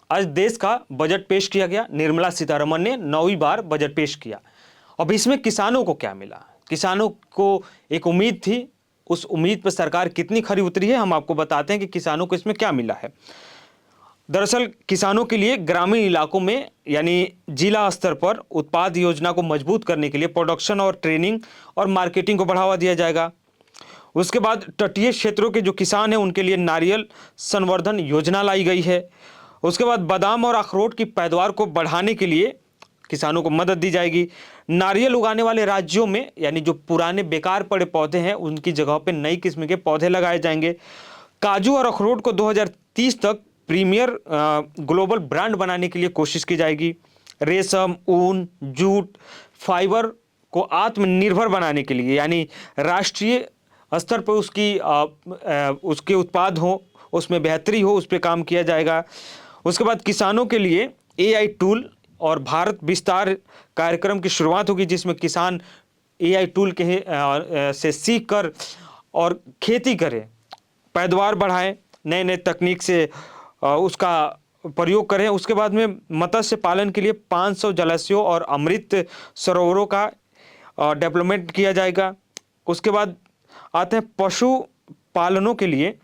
आज देश का बजट पेश किया गया। निर्मला सीतारमण ने 9वीं बार बजट पेश किया। अब इसमें किसानों को क्या मिला? किसानों को एक उम्मीद थी, उस उम्मीद पर सरकार कितनी खरी उतरी है, हम आपको बताते हैं कि किसानों को इसमें क्या मिला है। दरअसल किसानों के लिए ग्रामीण इलाकों में यानी जिला स्तर पर उत्पाद योजना को मजबूत करने के लिए प्रोडक्शन और ट्रेनिंग और मार्केटिंग को बढ़ावा दिया जाएगा। उसके बाद तटीय क्षेत्रों के जो किसान हैं उनके लिए नारियल संवर्धन योजना लाई गई है। उसके बाद बादाम और अखरोट की पैदावार को बढ़ाने के लिए किसानों को मदद दी जाएगी। नारियल उगाने वाले राज्यों में यानी जो पुराने बेकार पड़े पौधे हैं उनकी जगह पे नई किस्म के पौधे लगाए जाएंगे। काजू और अखरोट को 2030 तक प्रीमियर ग्लोबल ब्रांड बनाने के लिए कोशिश की जाएगी। रेशम, ऊन, जूट, फाइबर को आत्मनिर्भर बनाने के लिए यानी राष्ट्रीय स्तर पर उसके उत्पाद हो, उसमें बेहतरी हो, उस पर काम किया जाएगा। उसके बाद किसानों के लिए AI टूल और भारत विस्तार कार्यक्रम की शुरुआत होगी, जिसमें किसान AI टूल से सीख कर और खेती करें, पैदावार बढ़ाएं, नए नए तकनीक से उसका प्रयोग करें। उसके बाद में मत्स्य पालन के लिए 500 जलाशयों और अमृत सरोवरों का डेवलपमेंट किया जाएगा। उसके बाद आते हैं पशु पालनों के लिए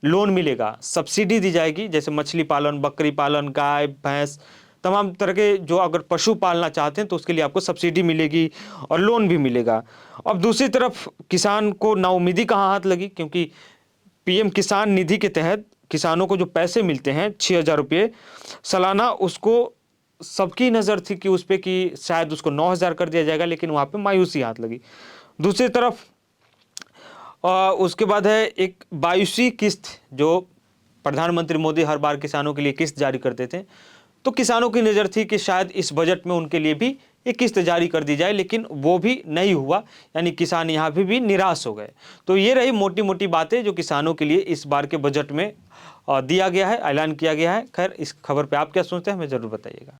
लोन मिलेगा, सब्सिडी दी जाएगी, जैसे मछली पालन, बकरी पालन, गाय भैंस, तमाम तरह के जो अगर पशु पालना चाहते हैं तो उसके लिए आपको सब्सिडी मिलेगी और लोन भी मिलेगा। अब दूसरी तरफ किसान को नाउमीदी कहाँ हाथ लगी, क्योंकि PM किसान निधि के तहत किसानों को जो पैसे मिलते हैं 6,000 रुपये सालाना, उसको सबकी नज़र थी कि उस पर कि शायद उसको 9,000 कर दिया जाएगा, लेकिन वहाँ पे मायूसी हाथ लगी। दूसरी तरफ उसके बाद है एक 22वीं किस्त, जो प्रधानमंत्री मोदी हर बार किसानों के लिए किस्त जारी करते थे, तो किसानों की नज़र थी कि शायद इस बजट में उनके लिए भी एक किस्त जारी कर दी जाए, लेकिन वो भी नहीं हुआ, यानी किसान यहाँ पे भी निराश हो गए। तो ये रही मोटी मोटी बातें जो किसानों के लिए इस बार के बजट में दिया गया है, ऐलान किया गया है। खैर, इस खबर पे आप क्या सोचते हैं हमें ज़रूर बताइएगा।